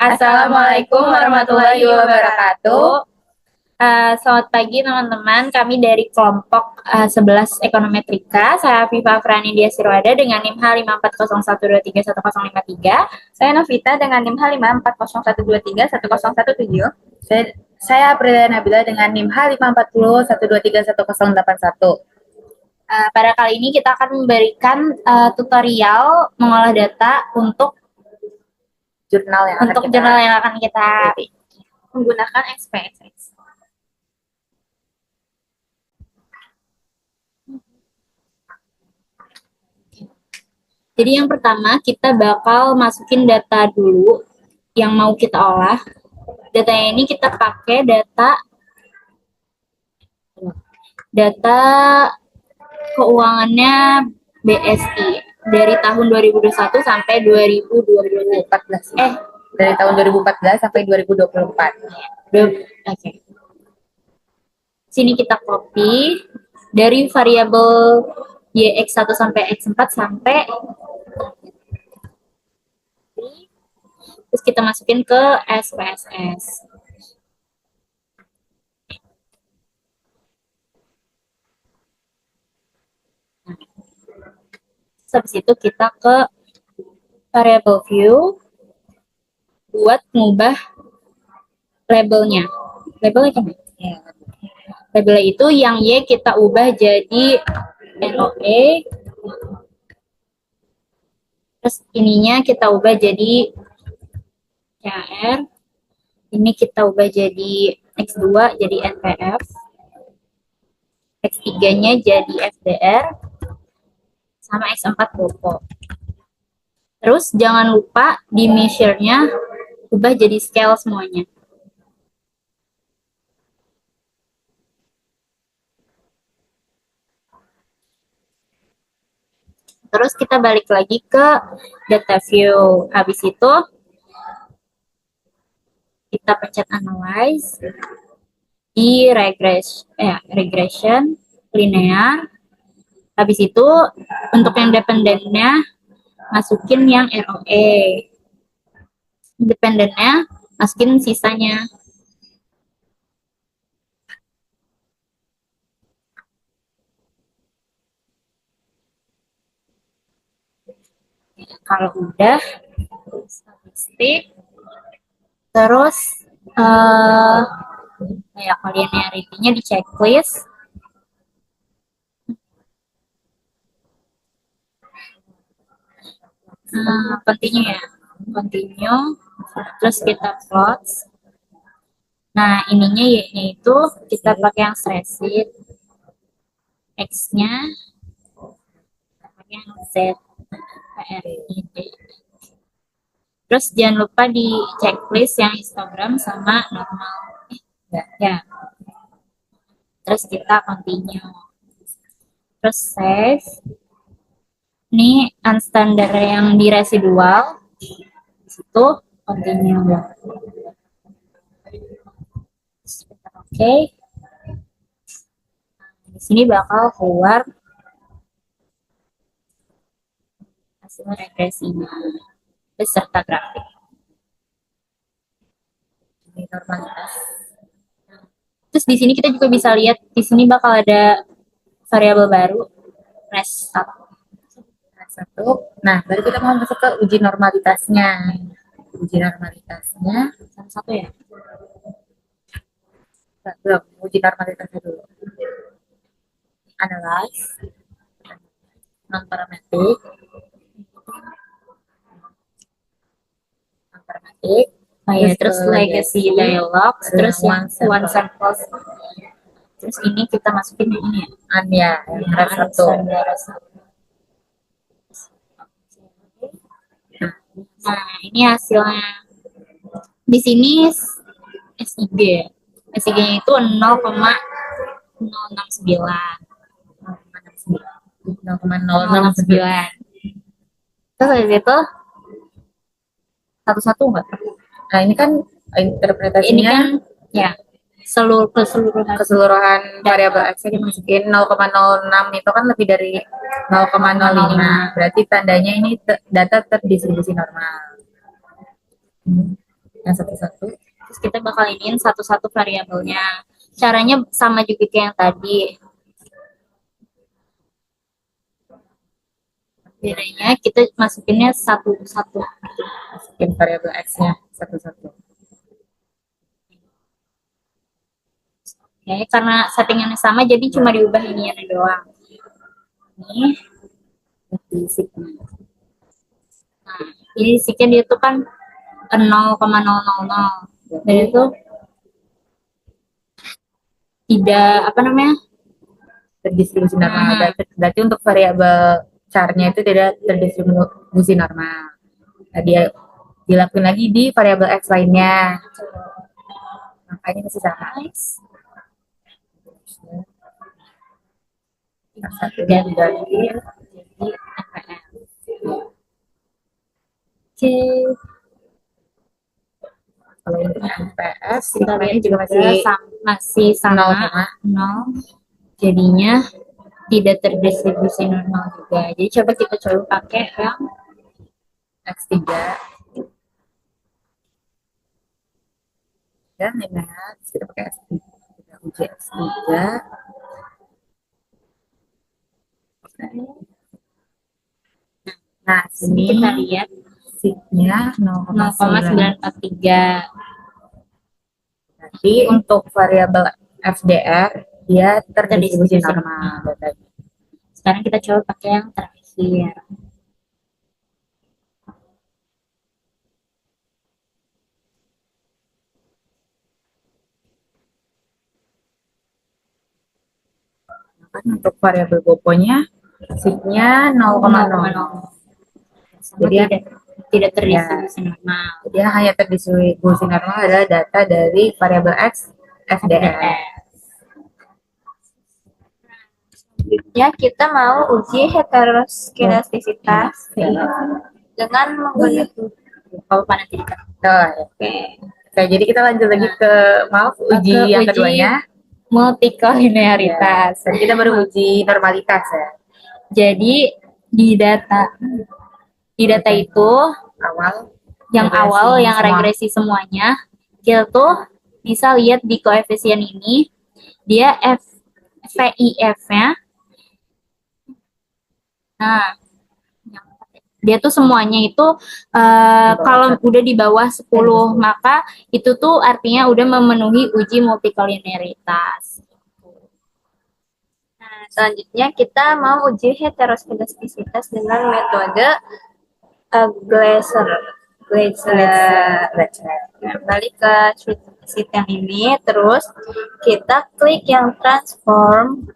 Assalamualaikum warahmatullahi wabarakatuh. Selamat pagi teman-teman, kami dari kelompok 11 Ekonometrika. Saya Viva Franindya Sirwada dengan NIM H54012311053. Saya Novita dengan NIM H540231017. Saya Aprilia Nabila dengan NIM H54012311081. Pada kali ini kita akan memberikan tutorial mengolah data untuk Jurnal yang akan kita menggunakan SPSS. Jadi yang pertama kita bakal masukin data dulu yang mau kita olah. Datanya ini kita pakai data keuangannya BSI dari tahun 2021 sampai 2014. Dari tahun 2014 sampai 2024. Oke. Sini kita copy dari variabel YX1 sampai X4 sampai terus kita masukin ke SPSS. Habis itu kita ke variable view buat ngubah labelnya. Labelnya kan? Ya. Labelnya itu yang Y kita ubah jadi NOE. Terus ininya kita ubah jadi CAR. Ini kita ubah jadi X2 jadi NPF. X3-nya jadi FDR. Sama X4 Bopo. Terus jangan lupa di measure-nya ubah jadi scale semuanya. Terus kita balik lagi ke data view. Habis itu kita pencet analyze di regression linear. Habis itu untuk yang dependennya masukin yang ROE. Independennya masukin sisanya. Kalau udah statistik terus kayak linearity-nya di checklist. Continue terus kita plot. Nah ininya Y-nya itu kita pakai yang stressed, X-nya pakai yang Z, PRID. Terus jangan lupa di checklist yang histogram sama normal. Ya. Terus kita continue. Terus save. Ini unstandard yang di residual. Situ continue. Oke. Di sini bakal keluar hasil regresinya beserta grafik. Ini normalitas. Terus di sini kita juga bisa lihat di sini bakal ada variabel baru res 1. Nah, baru kita mau masuk ke uji normalitasnya. Uji normalitasnya satu ya. Belum, uji normalitasnya dulu. Analyze, non-parametric, terus legacy dialog, terus yang one sample. Terus ini kita masukin ini ya, yang res 1. Nah, ini hasilnya. Di sini SIG. SIG-nya itu 0,069. 0,069. Terus dari itu satu-satu enggak? Nah, ini kan interpretasinya. Ini kan ya keseluruhan variabel X dimasukin 0,06 itu kan lebih dari 0,05. Berarti tandanya ini data terdistribusi normal. yang satu-satu. Terus kita bakal iniin satu-satu variabelnya. Caranya sama juga kayak yang tadi. Bedanya kita masukinnya satu-satu. Masukin variabel X-nya satu-satu. Oke, karena settingannya sama jadi cuma diubah ininya doang. Ini, Diisinya. nah, ini siknya dia tuh kan 0,000. Dan itu tidak apa namanya? Terdistribusi normal. Berarti untuk variabel char-nya itu tidak terdistribusi normal. Nah, dia dilakukan lagi di variabel X lainnya. Makanya masih sama. Nah, satunya diganti jadi NPL. Oke, kalau untuk NPS kita lihat sigmanya juga masih sama 0 sama 0. Jadinya tidak terdistribusi normal juga. Jadi coba kita pakai yang X3 dan lihat kita pakai X3, kita uji X3. Nah, sini sini kita lihat signya 0,9. 0,943. Tapi untuk variabel FDR dia terdistribusi Terdistribusi normal datanya. Sekarang kita coba pakai yang terakhir. Kan untuk variabel boponya signya 0,0. Jadi tidak terdistribusi normal. Jadi yang hanya terdistribusi normal adalah data dari variabel X FDR. Selanjutnya kita mau uji heteroskedastisitas dengan menggunakan nanti Oke. Oke, jadi kita lanjut lagi ke uji yang keduanya. Multikolinearitas. Tadi kita baru uji normalitas ya. Jadi di data itu Awal yang regresi semuanya, kita tuh bisa lihat di koefisien ini dia VIF-nya. Nah, dia tuh semuanya itu kalau udah di bawah 10 maka itu tuh artinya udah memenuhi uji multikolinearitas. Nah, selanjutnya kita mau uji heteroskedastisitas dengan metode Glaser. Nah, balik ke sheet yang ini, terus kita klik yang transform,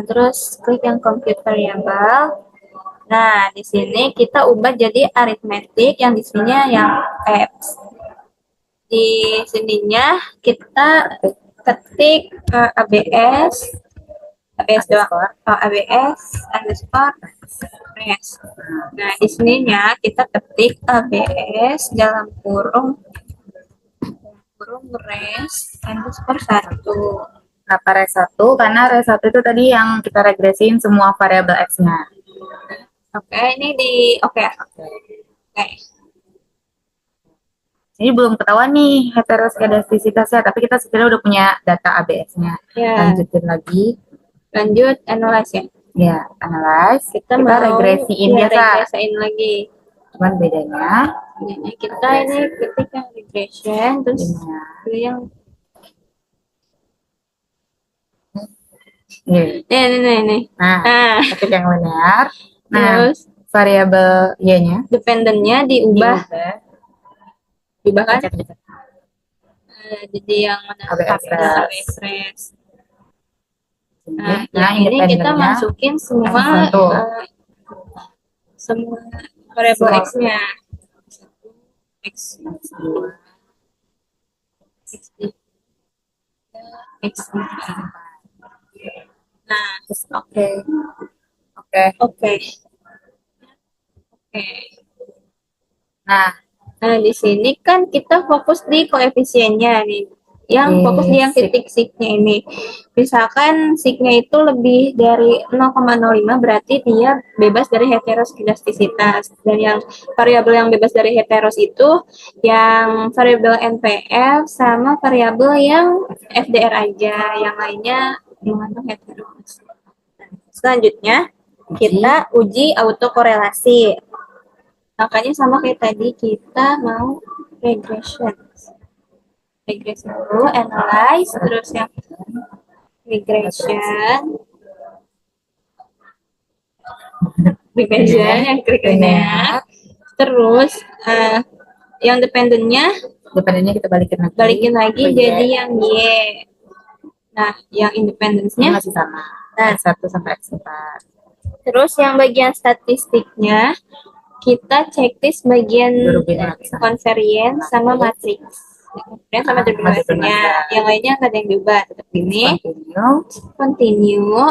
terus klik yang compute variable. Nah, di sini kita ubah jadi arithmetic, yang di sini yang apps. Di sininya kita ketik ABS doang, ABS underscore res. Nah, di sininya kita ketik ABS dalam kurung res underscore 1. Kenapa res 1? Karena res 1 itu tadi yang kita regresiin semua variabel X-nya. Oke, ini di oke. Ini belum ketahuan nih heteroskedastisitasnya, tapi kita sebenarnya udah punya data ABS-nya. Ya. Lanjutin lagi. Lanjut analyze ya. Ya, analyze. Kita mau regresiin biasa. Regresiin lagi. Cuman bedanya kita ini ketik yang regression, terus pilih yang ini. Nah, ketik yang linear. Nah, terus variabel y-nya, dependennya diubah kan? Jadi yang mana? ABS res. Nah, ini kita masukin semua variabel X-nya. X. Nah, oke. Nah, di sini kan kita fokus di koefisiennya nih. yang fokus di yang Sik. titik signya ini. Misalkan signya itu lebih dari 0,05 berarti dia bebas dari heteroskidastisitas. Dan yang variabel yang bebas dari heteros itu yang variabel NPF sama variabel yang FDR aja, yang lainnya mengandung heteros. Selanjutnya kita uji autokorelasi. Makanya sama kayak tadi kita mau regression. Regression dulu, analyze, terus yang regression, yang kriterianya, terus yang dependennya Dependennya kita balikin lagi ke Y. jadi yang Y. Nah, yang Ini independence-nya masih sama. Nah. X1 sampai X4. Terus yang bagian statistiknya kita checklist bagian Durbin Watson. convariance sama matrix. Convariance sama Durbin Watson-nya. Yang lainnya nggak ada yang diubah, tetap ini. Continue.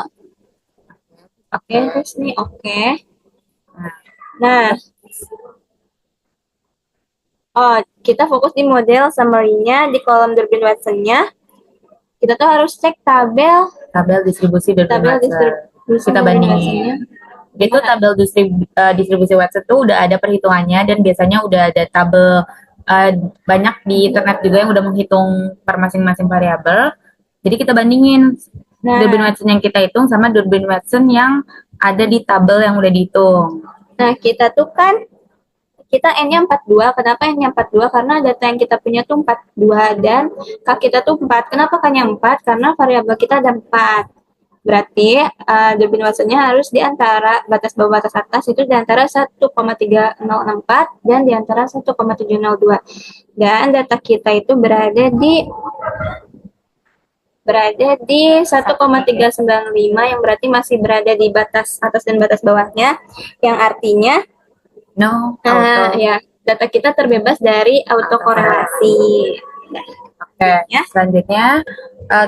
Oke, terus nih oke. Nah, kita fokus di model summary-nya di kolom Durbin Watson-nya. Kita tuh harus cek tabel distribusi Durbin Watson. Kita bandingin. Itu tabel distribusi Watson tuh udah ada perhitungannya dan biasanya udah ada tabel banyak di internet juga yang udah menghitung per masing-masing variabel. Jadi kita bandingin Durbin Watson yang kita hitung sama Durbin Watson yang ada di tabel yang udah dihitung. Nah, kita tuh kan kita N-nya 42. Kenapa N-nya 42? Karena data yang kita punya tuh 42 dan K kita tuh 4. Kenapa K-nya 4? Karena variabel kita ada 4. Berarti Durbin Watson-nya harus di antara batas bawah batas atas itu di antara 1,3064 dan di antara 1,702. Dan data kita itu berada di 1,395 yang berarti masih berada di batas atas dan batas bawahnya, yang artinya ya data kita terbebas dari autokorelasi. Oke, selanjutnya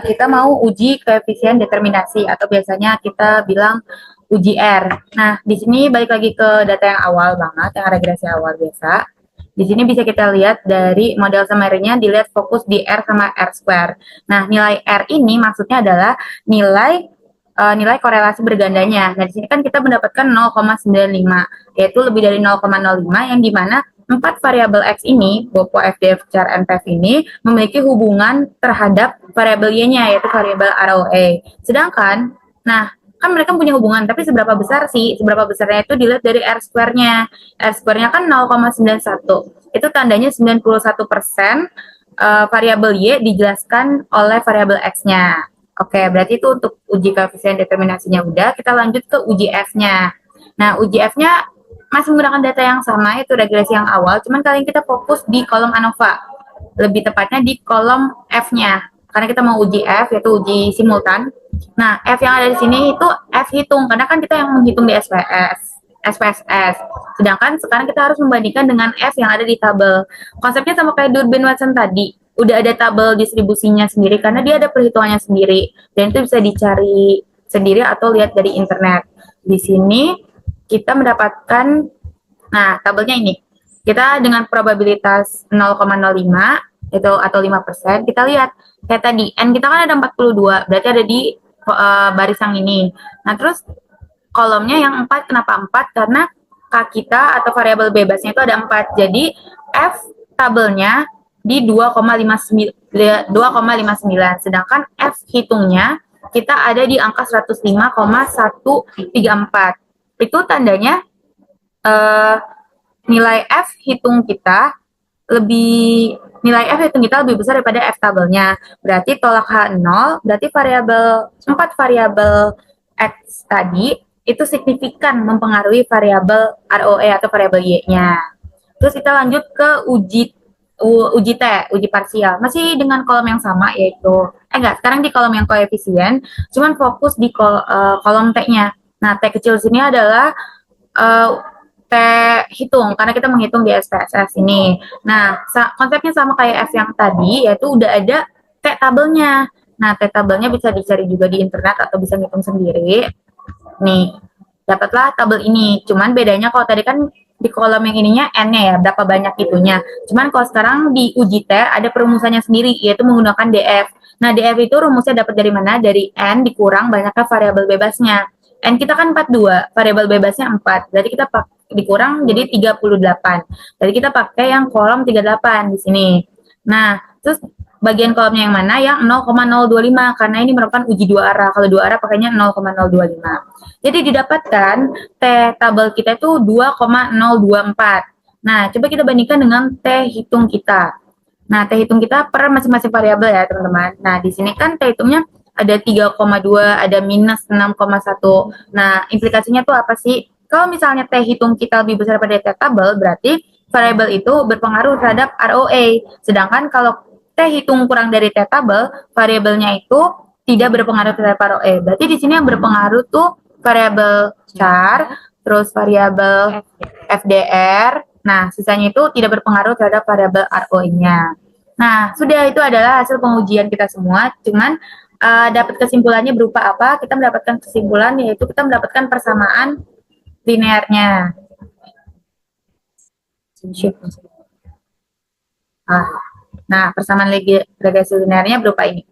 kita mau uji koefisien determinasi atau biasanya kita bilang uji R. Nah, di sini balik lagi ke data yang awal banget, yang regresi awal biasa. Di sini bisa kita lihat dari model summary-nya dilihat fokus di R sama R square. Nah, nilai R ini maksudnya adalah nilai korelasi bergandanya. Nah, di sini kan kita mendapatkan 0,95, yaitu lebih dari 0,05 yang dimana 4 variabel X ini, BOPO, FDF, char, NPF ini memiliki hubungan terhadap variabel Y-nya, yaitu variabel ROA. Sedangkan, kan mereka punya hubungan, tapi seberapa besar sih? Seberapa besarnya itu dilihat dari R square-nya. R square-nya kan 0,91. Itu tandanya 91% variabel Y dijelaskan oleh variabel X-nya. Oke, berarti itu untuk uji koefisien determinasinya udah, kita lanjut ke uji F-nya. Nah, uji F-nya masih menggunakan data yang sama, yaitu regresi yang awal, cuman kali ini kita fokus di kolom ANOVA. Lebih tepatnya di kolom F-nya. Karena kita mau uji F, yaitu uji simultan. Nah, F yang ada di sini itu F hitung, karena kan kita yang menghitung di SPSS. Sedangkan sekarang kita harus membandingkan dengan F yang ada di tabel. Konsepnya sama kayak Durbin Watson tadi. Udah ada tabel distribusinya sendiri karena dia ada perhitungannya sendiri dan itu bisa dicari sendiri atau lihat dari internet. Di sini kita mendapatkan tabelnya ini. Kita dengan probabilitas 0,05 itu atau 5%, kita lihat kayak tadi N kita kan ada 42, berarti ada di baris yang ini. Nah, terus kolomnya yang 4, kenapa 4? Karena K kita atau variabel bebasnya itu ada 4. Jadi F tabelnya di 2,59, sedangkan F hitungnya kita ada di angka 105,134. Itu tandanya nilai F hitung kita lebih besar daripada F tabelnya. Berarti tolak H0, berarti 4 variabel X tadi itu signifikan mempengaruhi variabel ROE atau variabel Y-nya. Terus kita lanjut ke uji T, uji parsial. Masih dengan kolom yang sama, yaitu sekarang di kolom yang koefisien, cuman fokus di kolom T-nya. Nah, T kecil sini adalah T hitung, karena kita menghitung di SPSS ini. Nah, konsepnya sama kayak F yang tadi, yaitu udah ada T tabelnya. Nah, T tabelnya bisa dicari juga di internet atau bisa ngitung sendiri. Nih, dapatlah tabel ini. Cuman bedanya kalau tadi kan di kolom yang ininya n-nya ya, berapa banyak itunya. Cuman kalau sekarang di uji T ada perumusannya sendiri, yaitu menggunakan DF. Nah, DF itu rumusnya dapat dari mana? Dari n dikurang banyaknya variabel bebasnya. N kita kan 42, variabel bebasnya 4. Berarti kita dikurang jadi 38. Jadi kita pakai yang kolom 38 di sini. Nah, terus bagian kolomnya yang mana? Yang 0,025 karena ini merupakan uji dua arah. Kalau dua arah pakainya 0,025. Jadi didapatkan T tabel kita itu 2,024. Nah, coba kita bandingkan dengan T hitung kita. Nah, T hitung kita per masing-masing variabel ya, teman-teman. Nah, di sini kan T hitungnya ada 3,2, ada minus 6,1. Nah, implikasinya tuh apa sih? Kalau misalnya T hitung kita lebih besar pada T tabel, berarti variabel itu berpengaruh terhadap ROA. Sedangkan kalau T hitung kurang dari T tabel, variabelnya itu tidak berpengaruh terhadap ROA. Berarti di sini yang berpengaruh tuh variabel char, terus variabel FDR. Nah, sisanya itu tidak berpengaruh terhadap variabel ROI-nya. Nah, sudah itu adalah hasil pengujian kita semua. Cuman dapat kesimpulannya berupa apa? Kita mendapatkan kesimpulan yaitu kita mendapatkan persamaan linearnya. Nah, persamaan regresi linearnya berupa ini.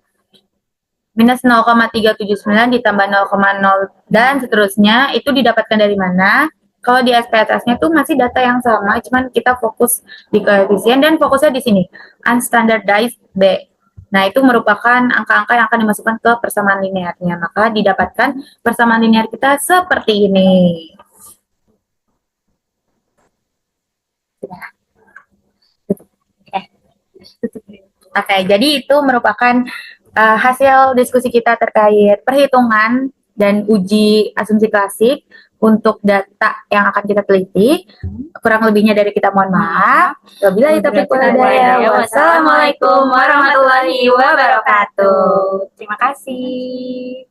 Minus 0,379 ditambah 0,0 dan seterusnya itu didapatkan dari mana? Kalau di SPSS-nya tuh masih data yang sama, cuman kita fokus di koefisien dan fokusnya di sini, unstandardized B. Nah, itu merupakan angka-angka yang akan dimasukkan ke persamaan linearnya. Maka didapatkan persamaan linear kita seperti ini. Oke, jadi itu merupakan hasil diskusi kita terkait perhitungan dan uji asumsi klasik untuk data yang akan kita teliti. Kurang lebihnya dari kita mohon maaf. Wabillahi taufiq wal hidayah. Wassalamualaikum warahmatullahi wabarakatuh. Terima kasih.